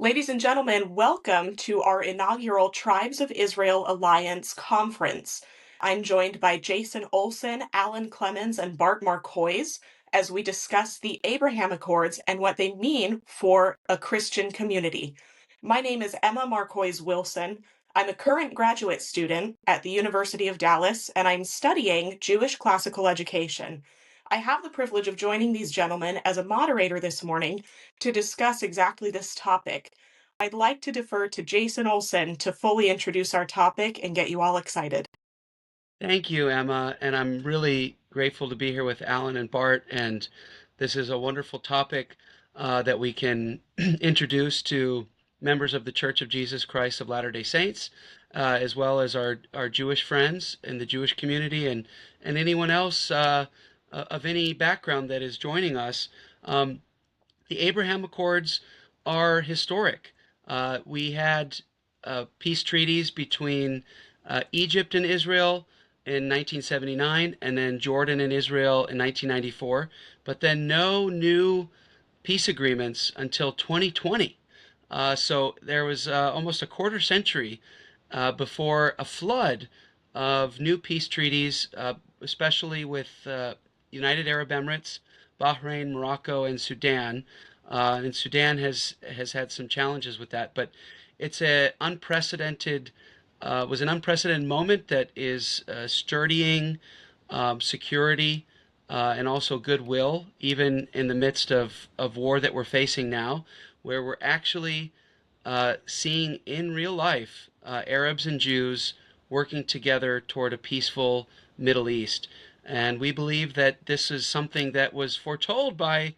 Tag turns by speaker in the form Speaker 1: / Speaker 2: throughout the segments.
Speaker 1: Ladies and gentlemen, welcome to our inaugural Tribes of Israel Alliance conference. I'm joined by Jason Olson, Alan Clemens, and Bart Marcois as we discuss the Abraham Accords and what they mean for a Christian community. My name is Emma Marcois Wilson. I'm a current graduate student at the University of Dallas, and I'm studying Jewish classical education. I have the privilege of joining these gentlemen as a moderator this morning to discuss exactly this topic. I'd like to defer to Jason Olson to fully introduce our topic and get you all excited.
Speaker 2: Thank you, Emma, and I'm really grateful to be here with Alan and Bart. And this is a wonderful topic that we can introduce to members of the Church of Jesus Christ of Latter-day Saints, as well as our Jewish friends in the Jewish community and anyone else of any background that is joining us. The Abraham Accords are historic. We had peace treaties between Egypt and Israel in 1979, and then Jordan and Israel in 1994, but then no new peace agreements until 2020. So there was almost a quarter century before a flood of new peace treaties, especially with United Arab Emirates, Bahrain, Morocco, and Sudan. And Sudan has had some challenges with that, but it's a unprecedented was an unprecedented moment that is sturdying security and also goodwill, even in the midst of war that we're facing now, where we're actually seeing in real life Arabs and Jews working together toward a peaceful Middle East. And we believe that this is something that was foretold by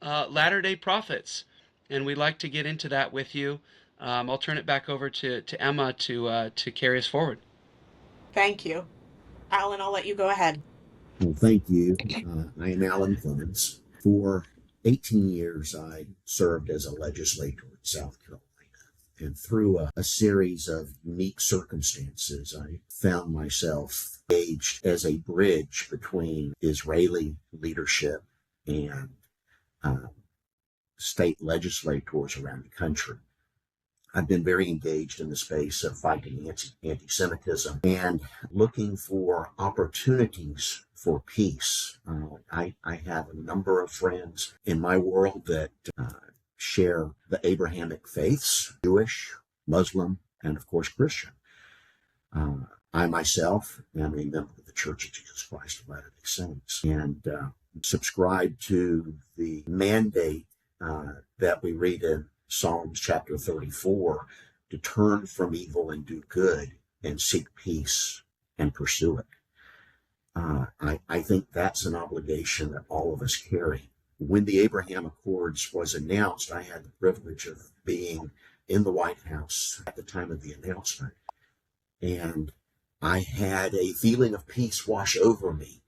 Speaker 2: Latter day Prophets. And we'd like to get into that with you. I'll turn it back over to Emma to carry us forward.
Speaker 1: Thank you. Alan, I'll let you go ahead.
Speaker 3: Well, thank you. I am Alan Clemens. For 18 years, I served as a legislator in South Carolina. And through a series of unique circumstances, I found myself engaged as a bridge between Israeli leadership and uh, state legislators around the country. I've been very engaged in the space of fighting anti-Semitism and looking for opportunities for peace. I have a number of friends in my world that share the Abrahamic faiths, Jewish, Muslim, and of course Christian. I myself am a member of the Church of Jesus Christ of Latter-day Saints and subscribe to the mandate that we read in Psalms chapter 34, to turn from evil and do good and seek peace and pursue it. I think that's an obligation that all of us carry. When the Abraham Accords was announced, I had the privilege of being in the White House at the time of the announcement. And I had a feeling of peace wash over me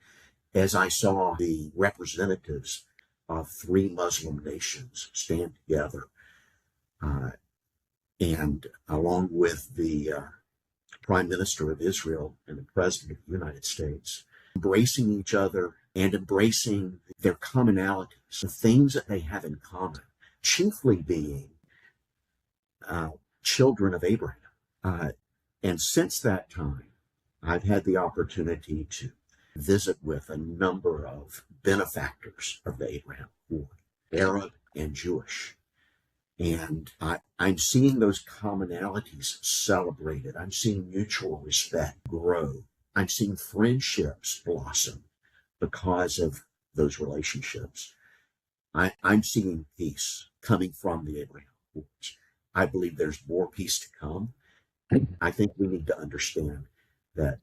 Speaker 3: as I saw the representatives of three Muslim nations stand together and along with the Prime Minister of Israel and the President of the United States, embracing each other and embracing their commonalities, the things that they have in common, chiefly being children of Abraham. And since that time, I've had the opportunity to visit with a number of benefactors of the Abraham Accord, Arab and Jewish. And I'm seeing those commonalities celebrated. I'm seeing mutual respect grow. I'm seeing friendships blossom because of those relationships. I'm seeing peace coming from the Abraham Accords. I believe there's more peace to come. I think we need to understand that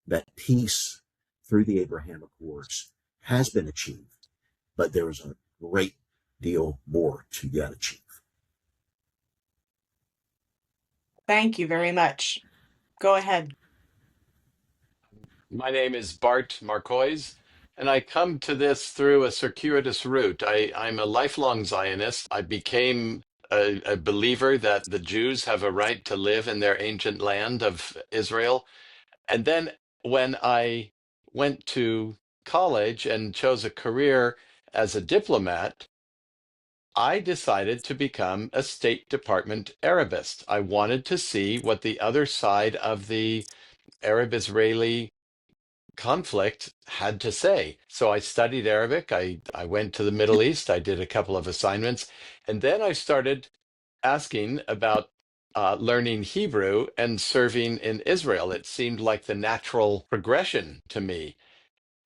Speaker 3: that peace through the Abraham Accords has been achieved, but there is a great deal more to yet achieve.
Speaker 1: Thank you very much. Go ahead.
Speaker 4: My name is Bart Marcois, and I come to this through a circuitous route. I'm a lifelong Zionist. I became a believer that the Jews have a right to live in their ancient land of Israel. And then when I went to college and chose a career as a diplomat, I decided to become a State Department Arabist. I wanted to see what the other side of the Arab Israeli conflict had to say. So I studied Arabic. I went to the Middle East. I did a couple of assignments. And then I started asking about learning Hebrew and serving in Israel. It seemed like the natural progression to me.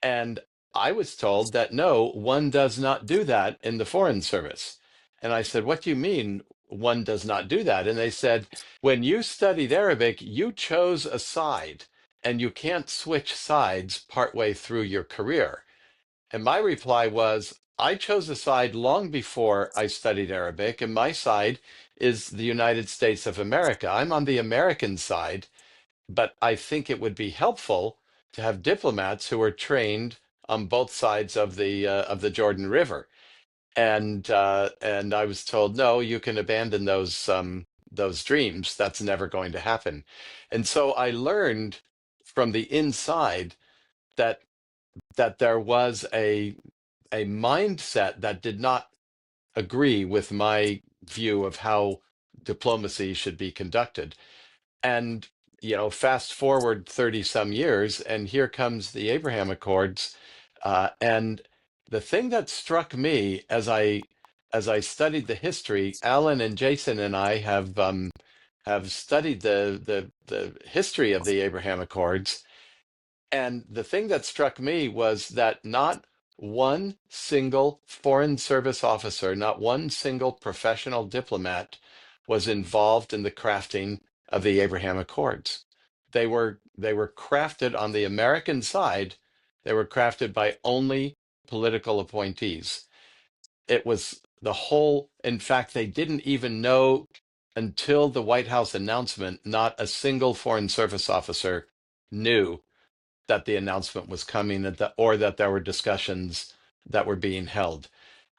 Speaker 4: And I was told that no, one does not do that in the Foreign Service. And I said, what do you mean one does not do that? And they said, when you studied Arabic, you chose a side and you can't switch sides partway through your career. And my reply was, I chose a side long before I studied Arabic, and my side is the United States of America. I'm on the American side, but I think it would be helpful to have diplomats who are trained on both sides of the Jordan River. And I was told, no, you can abandon those dreams. That's never going to happen. And so I learned from the inside that there was a mindset that did not agree with my view of how diplomacy should be conducted. And, fast forward 30 some years, and here comes the Abraham Accords. And the thing that struck me as I studied the history, Alan and Jason and I have studied the history of the Abraham Accords. And the thing that struck me was that not one single Foreign Service officer, not one single professional diplomat was involved in the crafting of the Abraham Accords. They were crafted on the American side. They were crafted by only political appointees. It was the whole, in fact, they didn't even know until the White House announcement, not a single Foreign Service officer knew that the announcement was coming or that there were discussions that were being held.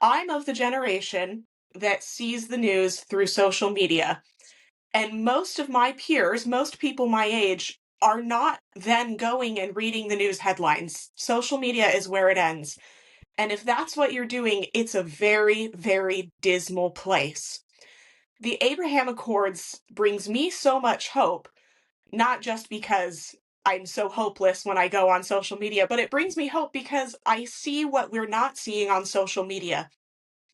Speaker 1: I'm of the generation that sees the news through social media. And most of my peers, most people my age, are not then going and reading the news headlines. Social media is where it ends. And if that's what you're doing, it's a very, very dismal place. The Abraham Accords brings me so much hope, not just because I'm so hopeless when I go on social media, but it brings me hope because I see what we're not seeing on social media.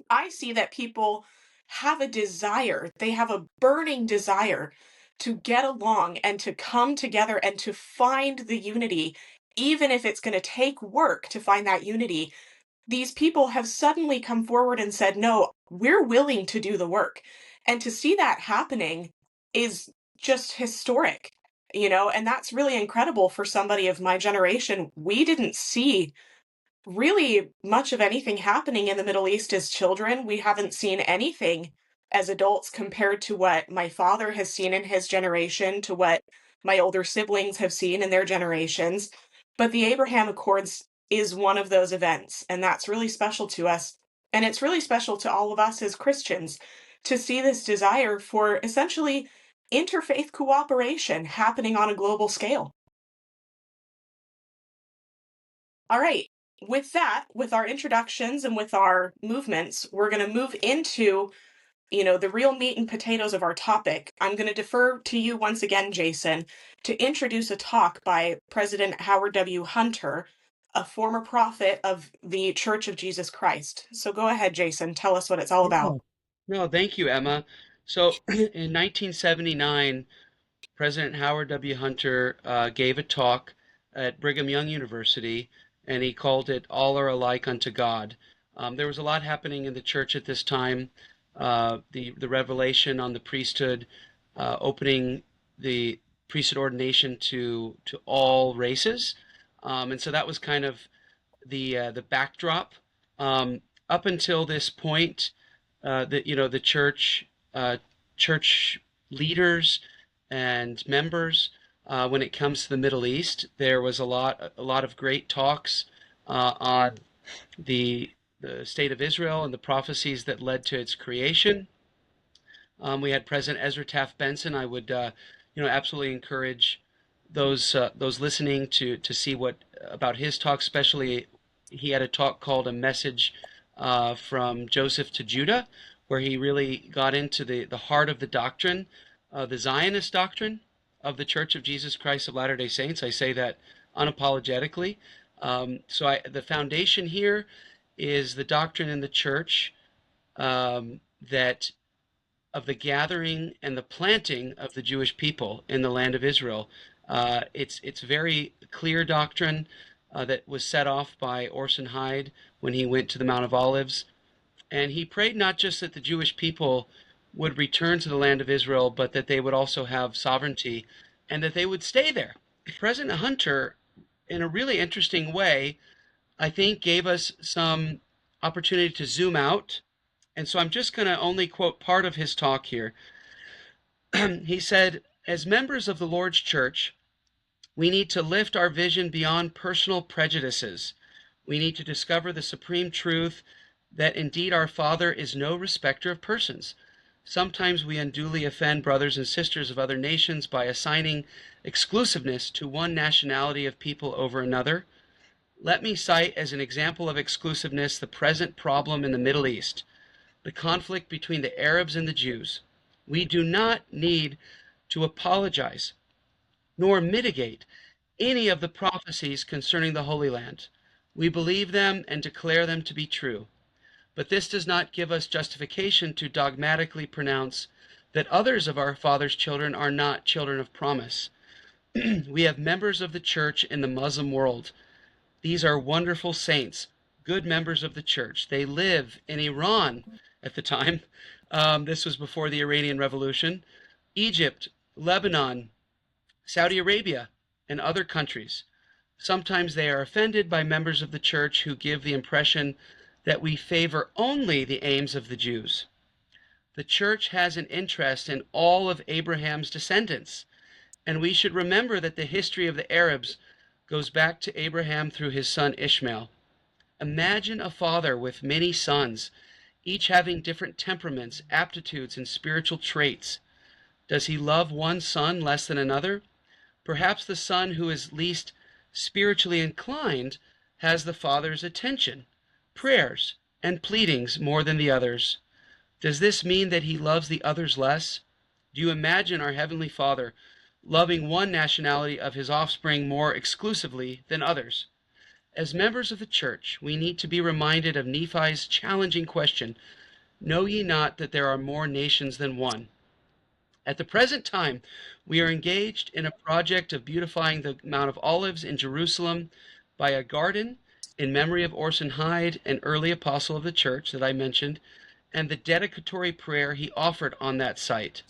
Speaker 1: I see that people have a desire, they have a burning desire to get along and to come together and to find the unity, even if it's going to take work to find that unity. These people have suddenly come forward and said, no, we're willing to do the work. And to see that happening is just historic, and that's really incredible for somebody of my generation. We didn't see really much of anything happening in the Middle East as children. We haven't seen anything as adults compared to what my father has seen in his generation, to what my older siblings have seen in their generations. But the Abraham Accords is one of those events, and that's really special to us. And it's really special to all of us as Christians to see this desire for essentially interfaith cooperation happening on a global scale. All right. With that, with our introductions and with our movements, we're going to move into, the real meat and potatoes of our topic. I'm going to defer to you once again, Jason, to introduce a talk by President Howard W. Hunter, a former prophet of the Church of Jesus Christ. So go ahead, Jason. Tell us what it's all
Speaker 2: Yeah.
Speaker 1: about.
Speaker 2: No, thank you, Emma. So in 1979, President Howard W. Hunter gave a talk at Brigham Young University, and he called it All Are Alike Unto God. There was a lot happening in the church at this time. The revelation on the priesthood, opening the priesthood ordination to all races, and so that was kind of the backdrop. Um, Up until this point, the church leaders and members, when it comes to the Middle East, there was a lot of great talks on the state of Israel and the prophecies that led to its creation. We had President Ezra Taft Benson. I would, absolutely encourage those listening to see what about his talk. Especially, he had a talk called "A Message from Joseph to Judah, where he really got into the heart of the doctrine, the Zionist doctrine of the Church of Jesus Christ of Latter-day Saints. I say that unapologetically. The foundation here is the doctrine in the church, that of the gathering and the planting of the Jewish people in the land of Israel. It's very clear doctrine that was set off by Orson Hyde when he went to the Mount of Olives. And he prayed not just that the Jewish people would return to the land of Israel, but that they would also have sovereignty and that they would stay there. President Hunter, in a really interesting way, I think gave us some opportunity to zoom out. And so I'm just going to only quote part of his talk here. He said, as members of the Lord's Church, we need to lift our vision beyond personal prejudices. We need to discover the supreme truth that indeed our Father is no respecter of persons. Sometimes we unduly offend brothers and sisters of other nations by assigning exclusiveness to one nationality of people over another. Let me cite as an example of exclusiveness the present problem in the Middle East, the conflict between the Arabs and the Jews. We do not need to apologize nor mitigate any of the prophecies concerning the Holy Land. We believe them and declare them to be true. But this does not give us justification to dogmatically pronounce that others of our Father's children are not children of promise. We have members of the church in the Muslim world. These are wonderful saints, good members of the church. They live in Iran at the time. This was before the Iranian Revolution, Egypt, Lebanon, Saudi Arabia, and other countries. Sometimes they are offended by members of the church who give the impression that we favor only the aims of the Jews. The church has an interest in all of Abraham's descendants, and we should remember that the history of the Arabs goes back to Abraham through his son Ishmael. Imagine a father with many sons, each having different temperaments, aptitudes, and spiritual traits. Does he love one son less than another? Perhaps the son who is least spiritually inclined has the father's attention, prayers, and pleadings more than the others. Does this mean that he loves the others less? Do you imagine our Heavenly Father loving one nationality of his offspring more exclusively than others? As members of the church, we need to be reminded of Nephi's challenging question, know ye not that there are more nations than one? At the present time, we are engaged in a project of beautifying the Mount of Olives in Jerusalem by a garden in memory of Orson Hyde, an early apostle of the church that I mentioned, and the dedicatory prayer he offered on that site.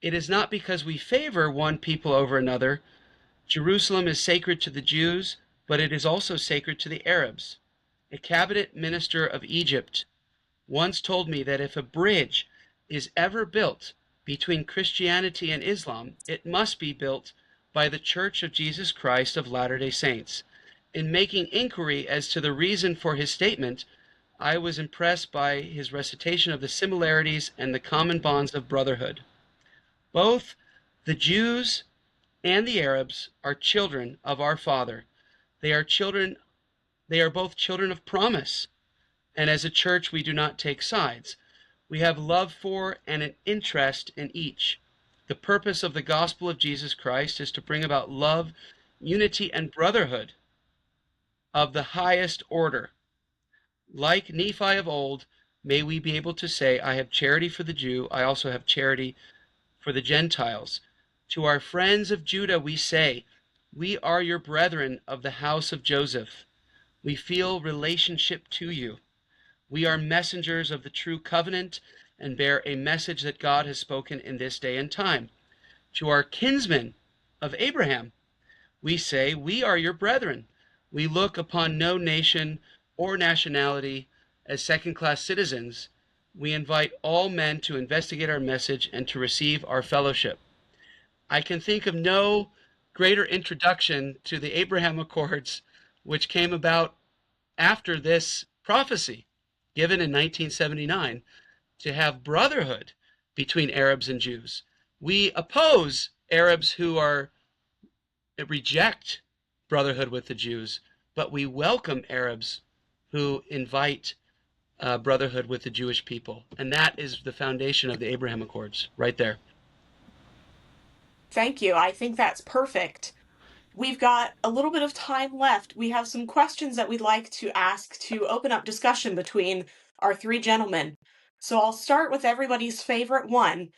Speaker 2: It is not because we favor one people over another. Jerusalem is sacred to the Jews, but it is also sacred to the Arabs. A cabinet minister of Egypt once told me that if a bridge is ever built between Christianity and Islam, it must be built by the Church of Jesus Christ of Latter-day Saints. In making inquiry as to the reason for his statement, I was impressed by his recitation of the similarities and the common bonds of brotherhood. Both the Jews and the Arabs are children of our Father. They are both children of promise. And as a church, we do not take sides. We have love for and an interest in each. The purpose of the gospel of Jesus Christ is to bring about love, unity, and brotherhood of the highest order. Like Nephi of old, may we be able to say, I have charity for the Jew, I also have charity for the Gentiles. To our friends of Judah we say, we are your brethren of the house of Joseph. We feel relationship to you. We are messengers of the true covenant and bear a message that God has spoken in this day and time. To our kinsmen of Abraham, we say, we are your brethren. We look upon no nation or nationality as second-class citizens. We invite all men to investigate our message and to receive our fellowship. I can think of no greater introduction to the Abraham Accords, which came about after this prophecy given in 1979, to have brotherhood between Arabs and Jews. We oppose Arabs who reject brotherhood with the Jews, but we welcome Arabs who invite brotherhood with the Jewish people. And that is the foundation of the Abraham Accords, right there.
Speaker 1: Thank you. I think that's perfect. We've got a little bit of time left. We have some questions that we'd like to ask to open up discussion between our three gentlemen. So I'll start with everybody's favorite one.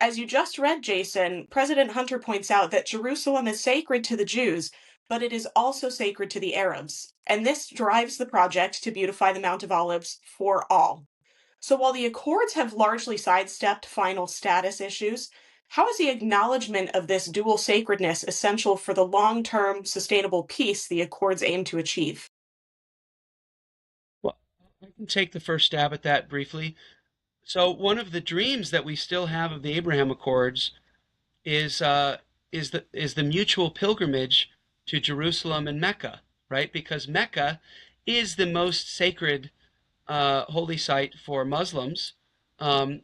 Speaker 1: As you just read, Jason, President Hunter points out that Jerusalem is sacred to the Jews, but it is also sacred to the Arabs. And this drives the project to beautify the Mount of Olives for all. So while the Accords have largely sidestepped final status issues, how is the acknowledgement of this dual sacredness essential for the long-term sustainable peace the Accords aim to achieve?
Speaker 2: Well, I can take the first stab at that briefly. So one of the dreams that we still have of the Abraham Accords is the mutual pilgrimage to Jerusalem and Mecca, right? Because Mecca is the most sacred holy site for Muslims.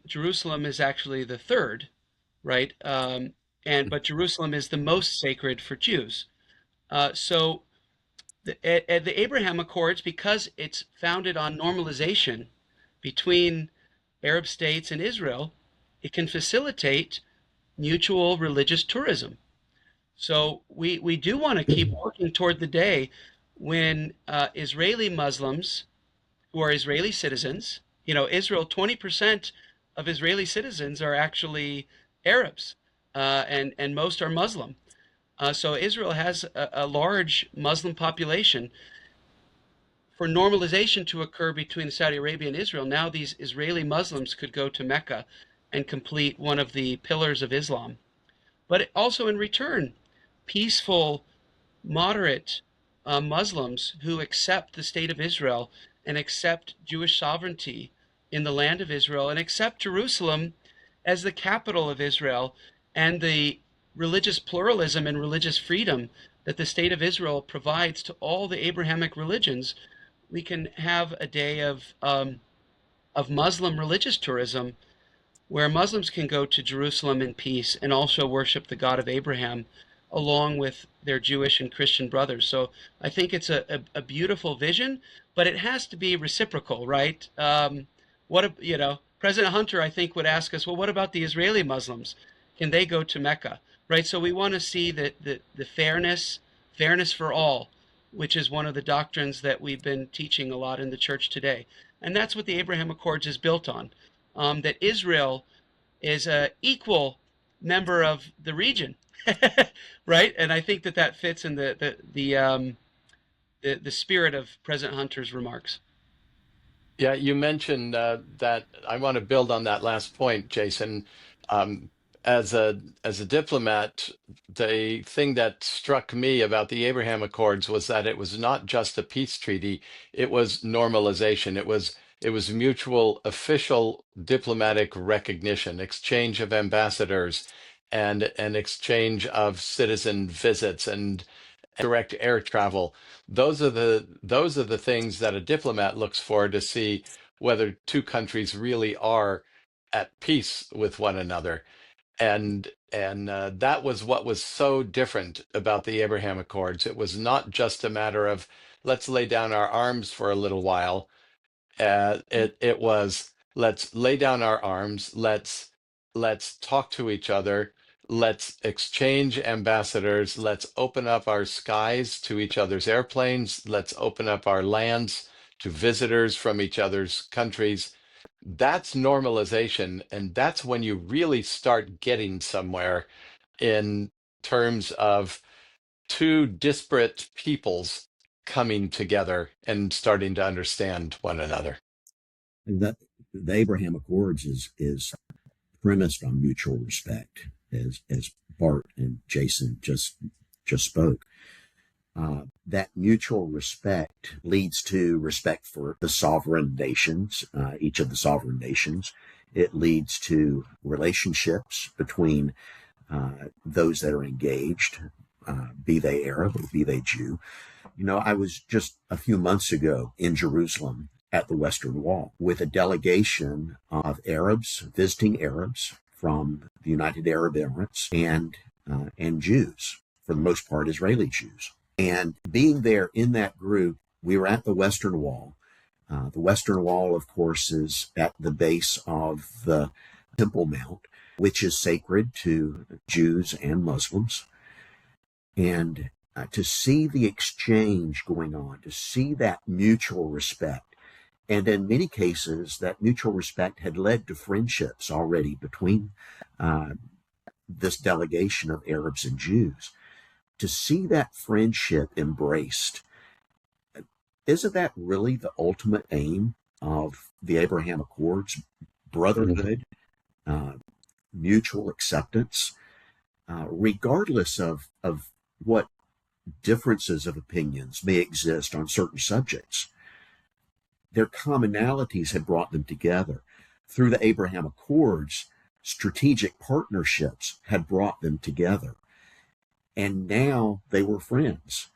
Speaker 2: Jerusalem is actually the third, right? But Jerusalem is the most sacred for Jews. So the Abraham Accords, because it's founded on normalization between Arab states and Israel, it can facilitate mutual religious tourism. So we do want to keep working toward the day when Israeli Muslims who are Israeli citizens, Israel, 20% of Israeli citizens are actually Arabs, and most are Muslim. So Israel has a large Muslim population. For normalization to occur between Saudi Arabia and Israel, now these Israeli Muslims could go to Mecca and complete one of the pillars of Islam. But also in return, peaceful, moderate Muslims who accept the state of Israel and accept Jewish sovereignty in the land of Israel and accept Jerusalem as the capital of Israel and the religious pluralism and religious freedom that the state of Israel provides to all the Abrahamic religions. We can have a day of Muslim religious tourism where Muslims can go to Jerusalem in peace and also worship the God of Abraham along with their Jewish and Christian brothers. So I think it's a beautiful vision, but it has to be reciprocal, right? President Hunter, I think, would ask us, well, what about the Israeli Muslims? Can they go to Mecca, right? So we want to see the fairness for all, which is one of the doctrines that we've been teaching a lot in the church today. And that's what the Abraham Accords is built on, that Israel is an equal member of the region, right? And I think that fits in the spirit of President Hunter's remarks.
Speaker 4: Yeah, you mentioned that I want to build on that last point, Jason. Um, as a diplomat, the thing that struck me about the Abraham Accords was that it was not just a peace treaty; it was normalization. It was mutual official diplomatic recognition, exchange of ambassadors, and an exchange of citizen visits and direct air travel. Those are the things that a diplomat looks for to see whether two countries really are at peace with one another. And that was what was so different about the Abraham Accords. It was not just a matter of let's lay down our arms for a little while. It was let's lay down our arms, let's talk to each other, let's exchange ambassadors, let's open up our skies to each other's airplanes, let's open up our lands to visitors from each other's countries. That's normalization, and that's when you really start getting somewhere in terms of two disparate peoples coming together and starting to understand one another.
Speaker 3: And that the Abraham Accords is premised on mutual respect, as Bart and Jason just spoke. That mutual respect leads to respect for the sovereign nations, each of the sovereign nations. It leads to relationships between those that are engaged, be they Arab or be they Jew. I was just a few months ago in Jerusalem at the Western Wall with a delegation of Arabs, visiting Arabs from the United Arab Emirates, and Jews, for the most part Israeli Jews. And being there in that group, we were at the Western Wall. The Western Wall, of course, is at the base of the Temple Mount, which is sacred to Jews and Muslims. And to see the exchange going on, to see that mutual respect, and in many cases, that mutual respect had led to friendships already between uh, this delegation of Arabs and Jews. To see that friendship embraced, isn't that really the ultimate aim of the Abraham Accords? Brotherhood, uh, mutual acceptance, regardless of what differences of opinions may exist on certain subjects. Their commonalities had brought them together. Through the Abraham Accords, strategic partnerships had brought them together. And now they were friends.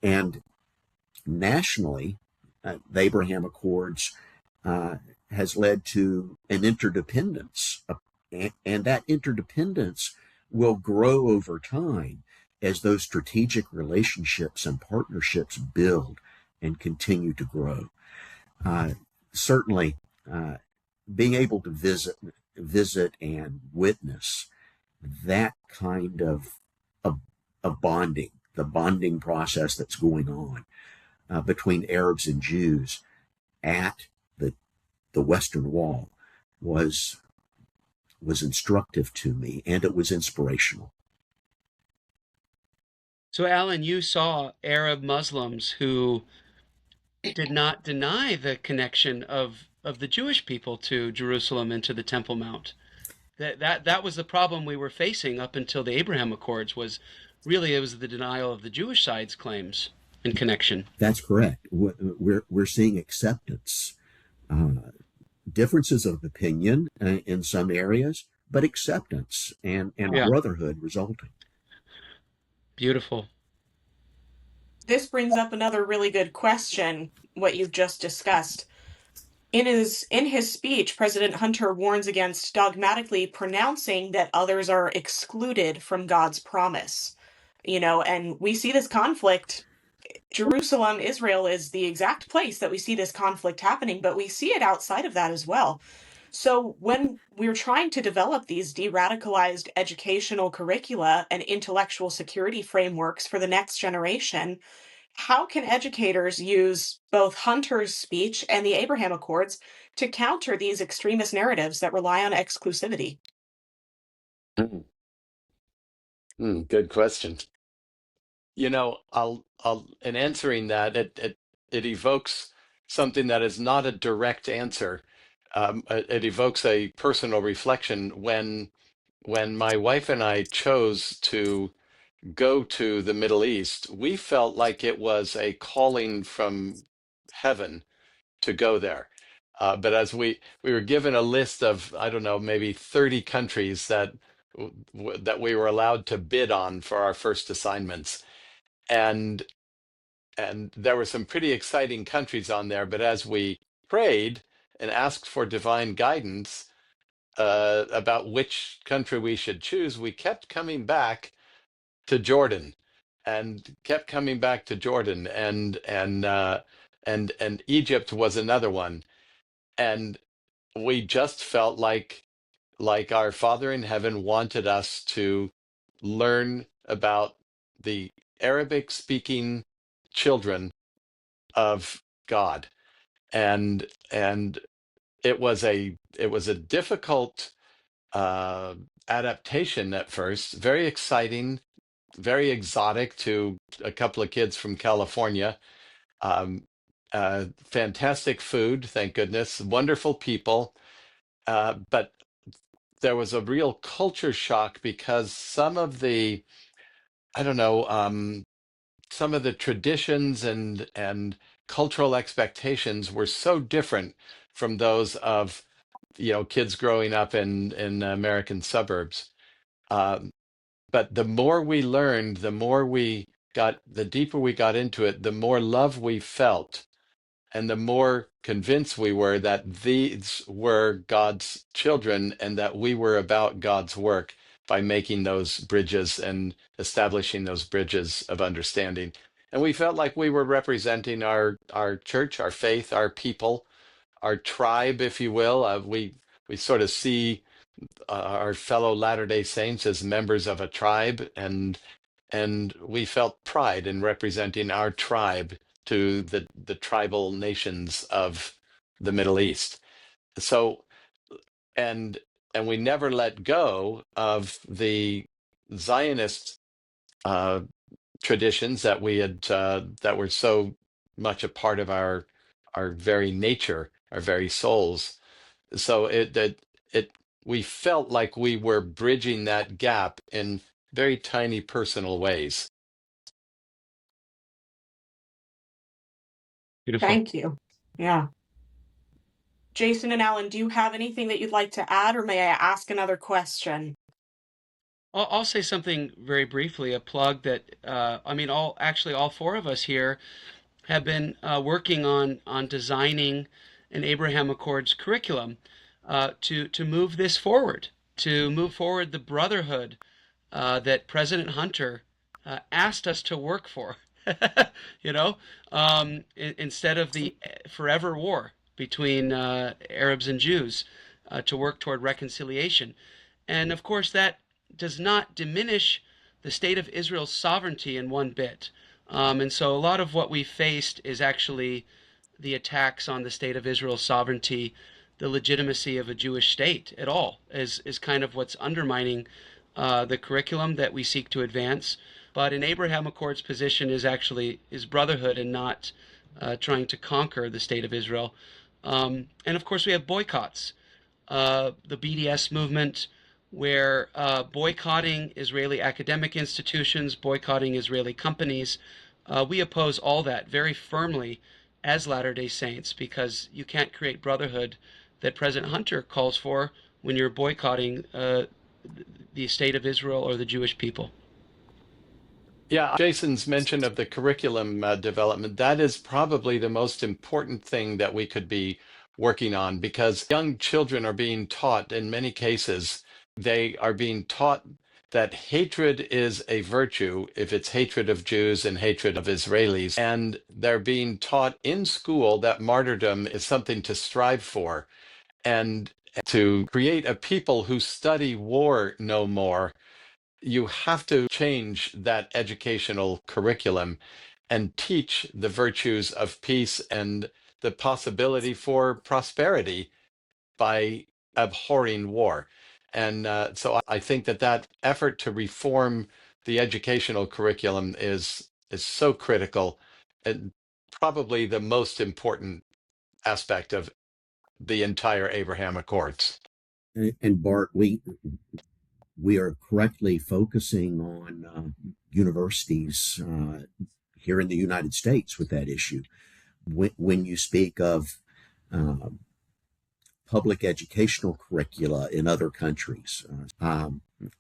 Speaker 3: And nationally, the Abraham Accords has led to an interdependence. And that interdependence will grow over time as those strategic relationships and partnerships build and continue to grow. Uh, Certainly, being able to visit and witness that kind of bonding, the bonding process that's going on between Arabs and Jews at the Western Wall was instructive to me, and it was inspirational.
Speaker 2: So, Alan, you saw Arab Muslims who did not deny the connection of the Jewish people to Jerusalem and to the Temple Mount. That was the problem we were facing up until the Abraham Accords. Was really it was the denial of the Jewish side's claims and connection.
Speaker 3: That's correct. We're seeing acceptance, differences of opinion in some areas, but acceptance and
Speaker 2: Yeah,
Speaker 3: brotherhood resulting.
Speaker 2: beautiful.
Speaker 1: This brings up another really good question, what you've just discussed. In his speech, President Hunter warns against dogmatically pronouncing that others are excluded from God's promise. And we see this conflict. Jerusalem, Israel is the exact place that we see this conflict happening, but we see it outside of that as well. So when we're trying to develop these de-radicalized educational curricula and intellectual security frameworks for the next generation, how can educators use both Hunter's speech and the Abraham Accords to counter these extremist narratives that rely on exclusivity?
Speaker 4: Good question. I'll in answering that, it evokes something that is not a direct answer. It evokes a personal reflection when my wife and I chose to go to the Middle East. We felt like it was a calling from heaven to go there. But as we were given a list of, I don't know, maybe 30 countries that we were allowed to bid on for our first assignments, and there were some pretty exciting countries on there. But as we prayed and asked for divine guidance about which country we should choose, we kept coming back to Jordan, and kept coming back to Jordan, and Egypt was another one. And we just felt like our Father in heaven wanted us to learn about the Arabic speaking children of God. And it was a difficult uh, adaptation at first, very exciting, very exotic to a couple of kids from California. Um, Fantastic food, thank goodness, wonderful people. But there was a real culture shock because I don't know, some of the traditions and cultural expectations were so different from those of, kids growing up in American suburbs. Um, but the more we learned, the deeper we got into it, the more love we felt, and the more convinced we were that these were God's children and that we were about God's work by making those bridges and establishing those bridges of understanding. And we felt like we were representing our church, our faith, our people, our tribe, if you will. We sort of see our fellow Latter-day Saints as members of a tribe, and we felt pride in representing our tribe to the tribal nations of the Middle East. So and and we never let go of the Zionist uh, traditions that we had that were so much a part of our very nature, our very souls. So it we felt like we were bridging that gap in very tiny personal ways.
Speaker 2: Beautiful.
Speaker 1: Thank you. Yeah. Jason and Alan, do you have anything that you'd like to add, or may I ask another question?
Speaker 2: I'll say something very briefly, a plug that I mean, all four of us here have been working on designing an Abraham Accords curriculum to move this forward, to move forward the brotherhood that President Hunter asked us to work for. you know, Instead of the forever war between Arabs and Jews, to work toward reconciliation. And of course, that does not diminish the state of Israel's sovereignty in one bit. And so a lot of what we faced is actually the attacks on the state of Israel's sovereignty, the legitimacy of a Jewish state at all, is kind of what's undermining the curriculum that we seek to advance. But in Abraham Accords' position is brotherhood and not trying to conquer the state of Israel. And of course, we have boycotts, the BDS movement, where boycotting Israeli academic institutions, boycotting Israeli companies. We oppose all that very firmly as Latter-day Saints, because you can't create brotherhood that President Hunter calls for when you're boycotting the state of Israel or the Jewish people.
Speaker 4: Yeah, Jason's mention of the curriculum development, that is probably the most important thing that we could be working on, because young children are being taught, in many cases, they are being taught that hatred is a virtue if it's hatred of Jews and hatred of Israelis. And they're being taught in school that martyrdom is something to strive for, and to create a people who study war no more. You have to change that educational curriculum and teach the virtues of peace and the possibility for prosperity by abhorring war. And so I think that effort to reform the educational curriculum is so critical, and probably the most important aspect of the entire Abraham Accords.
Speaker 3: And Bart, we are correctly focusing on universities here in the United States with that issue. When you speak of uh, public educational curricula in other countries,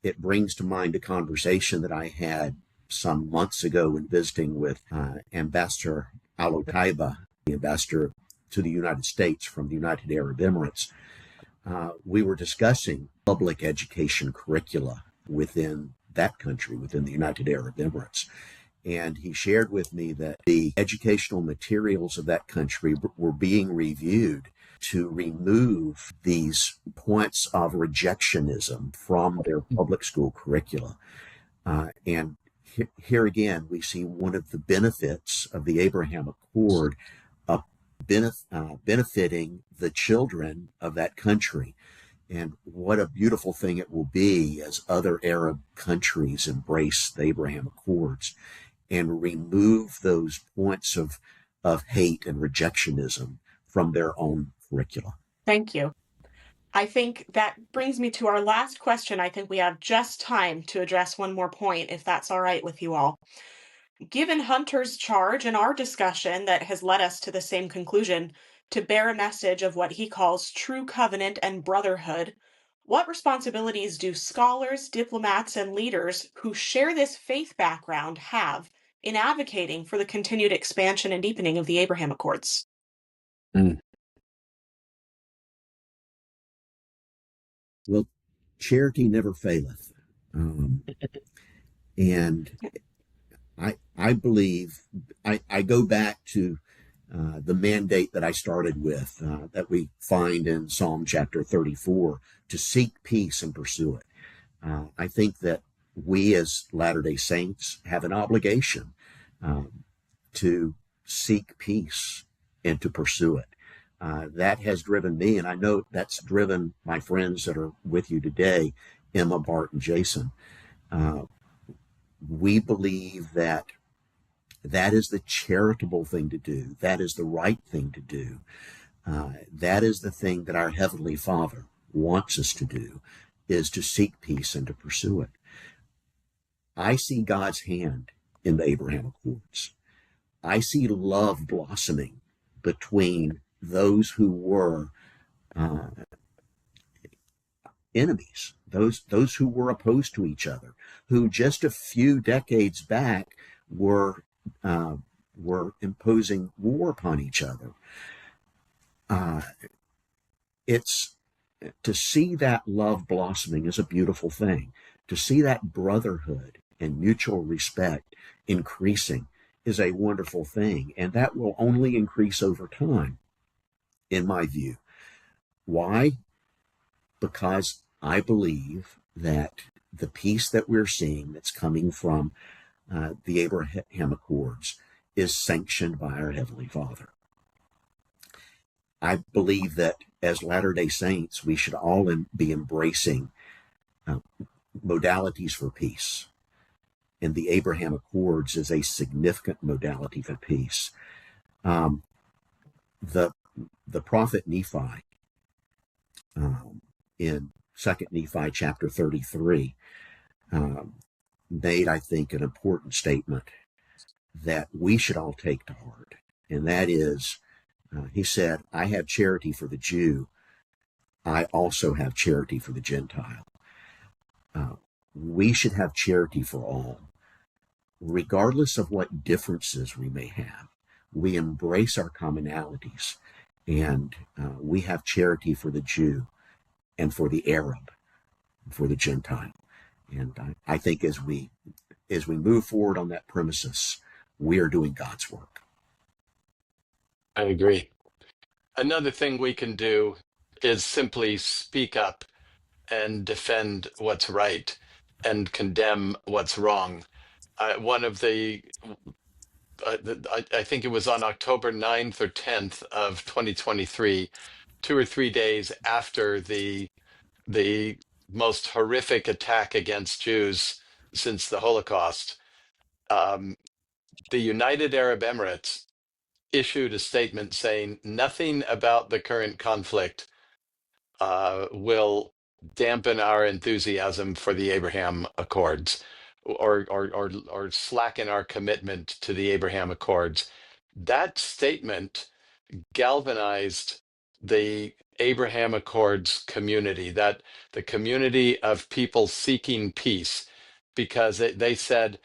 Speaker 3: it brings to mind a conversation that I had some months ago when visiting with Ambassador Al Otaiba, the ambassador to the United States from the United Arab Emirates. We were discussing public education curricula within that country, within the United Arab Emirates. And he shared with me that the educational materials of that country were being reviewed to remove these points of rejectionism from their public school curricula. And here again, we see one of the benefits of the Abraham Accord of benefiting the children of that country. And what a beautiful thing it will be as other Arab countries embrace the Abraham Accords and remove those points of hate and rejectionism from their own curricula.
Speaker 1: Thank you. I think that brings me to our last question. I think we have just time to address one more point, if that's all right with you all. Given Hunter's charge and our discussion that has led us to the same conclusion, to bear a message of what he calls true covenant and brotherhood, what responsibilities do scholars, diplomats, and leaders who share this faith background have in advocating for the continued expansion and deepening of the Abraham Accords?
Speaker 3: Mm. Well, charity never faileth. And I believe I go back to the mandate that I started with, that we find in Psalm chapter 34, to seek peace and pursue it. I think that we as Latter day Saints have an obligation to seek peace and to pursue it. That has driven me, and I know that's driven my friends that are with you today, Emma, Bart, and Jason. Uh, we believe that that is the charitable thing to do. That is the right thing to do. That is the thing that our Heavenly Father wants us to do, is to seek peace and to pursue it. I see God's hand in the Abraham Accords. I see love blossoming between those who were uh, enemies, those who were opposed to each other, who just a few decades back were uh, were imposing war upon each other. Uh, it's to see that love blossoming is a beautiful thing. To see that brotherhood and mutual respect increasing is a wonderful thing, and that will only increase over time, in my view. Why? Because I believe that the peace that we're seeing that's coming from the Abraham Accords is sanctioned by our Heavenly Father. I believe that as Latter day Saints, we should all be embracing uh, modalities for peace. And the Abraham Accords is a significant modality for peace. Um, the, the prophet Nephi, in 2nd Nephi chapter 33, um, made, I think, an important statement that we should all take to heart. And that is, he said, I have charity for the Jew. I also have charity for the Gentile. Uh, we should have charity for all, regardless of what differences we may have. We embrace our commonalities, and we have charity for the Jew and for the Arab, for the Gentile. And I think as we move forward on that premises, we are doing God's work.
Speaker 4: I agree. Another thing we can do is simply speak up and defend what's right and condemn what's wrong. One of I think it was on October 9th or 10th of 2023, 2 or 3 days after the most horrific attack against Jews since the Holocaust, um, the United Arab Emirates issued a statement saying nothing about the current conflict will dampen our enthusiasm for the Abraham Accords, or slacken our commitment to the Abraham Accords. That statement galvanized the Abraham Accords community, that the community of people seeking peace, because they said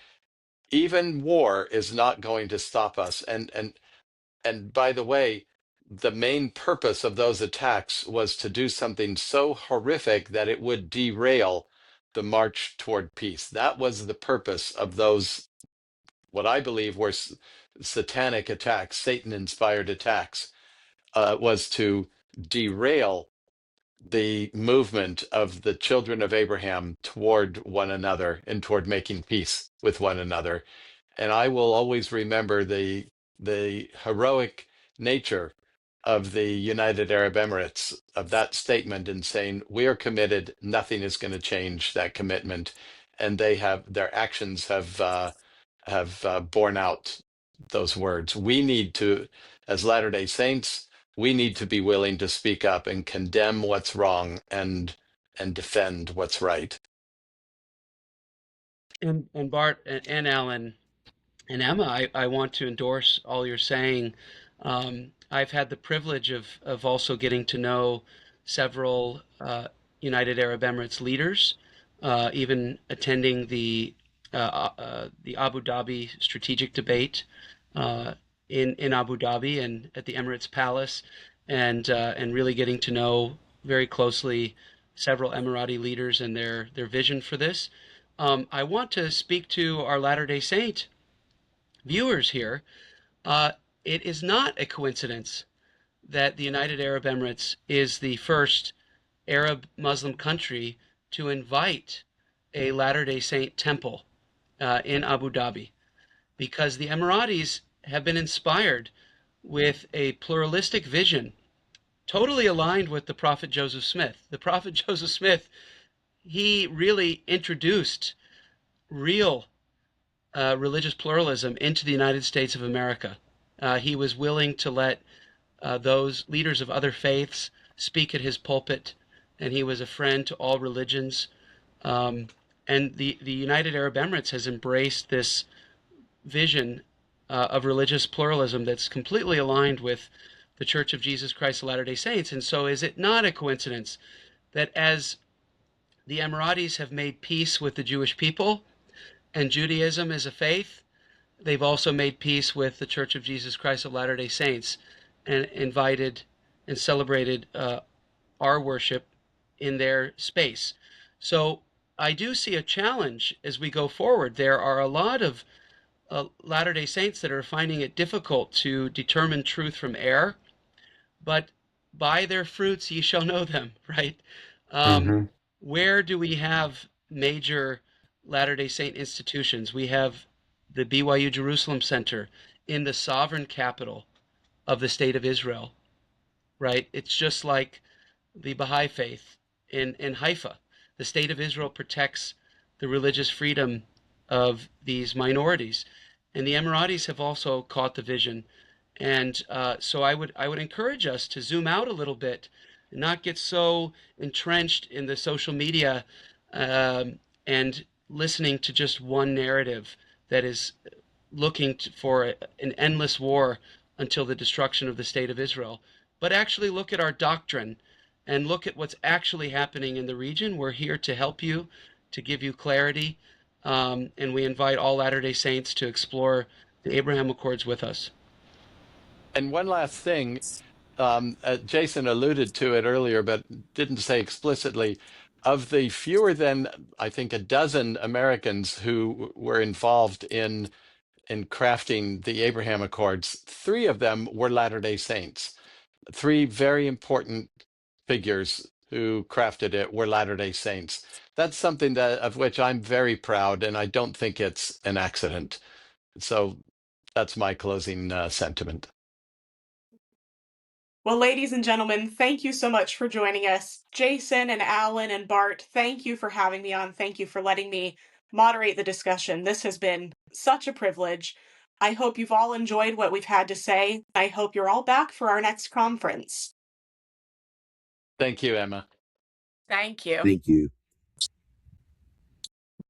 Speaker 4: even war is not going to stop us. And by the way, the main purpose of those attacks was to do something so horrific that it would derail the march toward peace. That was the purpose of those, what I believe were satanic attacks, Satan-inspired attacks, was to derail the movement of the children of Abraham toward one another and toward making peace with one another. And I will always remember the heroic nature of the United Arab Emirates, of that statement, in saying we are committed, nothing is going to change that commitment, and their actions have borne out those words. We need to, as Latter-day Saints, we need to be willing to speak up and condemn what's wrong and defend what's right.
Speaker 2: And Bart and Alan and Emma, I want to endorse all you're saying. I've had the privilege of also getting to know several United Arab Emirates leaders, even attending the Abu Dhabi strategic debate in Abu Dhabi and at the Emirates Palace, and really getting to know very closely several Emirati leaders and their vision for this. I want to speak to our Latter Day Saint viewers here, it is not a coincidence that the United Arab Emirates is the first Arab Muslim country to invite a Latter-day Saint temple in Abu Dhabi, because the Emiratis have been inspired with a pluralistic vision, totally aligned with the Prophet Joseph Smith. The Prophet Joseph Smith, he really introduced real religious pluralism into the United States of America. He was willing to let those leaders of other faiths speak at his pulpit, and he was a friend to all religions. Um, and the United Arab Emirates has embraced this vision of religious pluralism that's completely aligned with the Church of Jesus Christ of Latter-day Saints. And so is it not a coincidence that as the Emiratis have made peace with the Jewish people and Judaism as a faith, they've also made peace with the Church of Jesus Christ of Latter-day Saints and invited and celebrated our worship in their space. So I do see a challenge as we go forward. There are a lot of Latter-day Saints that are finding it difficult to determine truth from error, but by their fruits ye shall know them, right? Um,
Speaker 4: Hmm.
Speaker 2: where do we have major Latter-day Saint institutions? We have the BYU Jerusalem Center in the sovereign capital of the state of Israel, right? It's just like the Baha'i faith in Haifa. The state of Israel protects the religious freedom of these minorities. And the Emiratis have also caught the vision. And so I would encourage us to zoom out a little bit and not get so entrenched in the social media and listening to just one narrative that is looking for an endless war until the destruction of the state of Israel, but actually look at our doctrine and look at what's actually happening in the region. We're here to help you, to give you clarity, and we invite all Latter-day Saints to explore the Abraham Accords with us.
Speaker 4: And one last thing, Jason alluded to it earlier, but didn't say explicitly. Of the fewer than, I think, a dozen Americans who were involved in crafting the Abraham Accords, three of them were Latter-day Saints. Three very important figures who crafted it were Latter-day Saints. That's something that of which I'm very proud, and I don't think it's an accident. So that's my closing sentiment.
Speaker 1: Well, ladies and gentlemen, thank you so much for joining us. Jason and Alan and Bart, thank you for having me on. Thank you for letting me moderate the discussion. This has been such a privilege. I hope you've all enjoyed what we've had to say. I hope you're all back for our next conference.
Speaker 4: Thank you, Emma.
Speaker 1: Thank you.
Speaker 3: Thank you.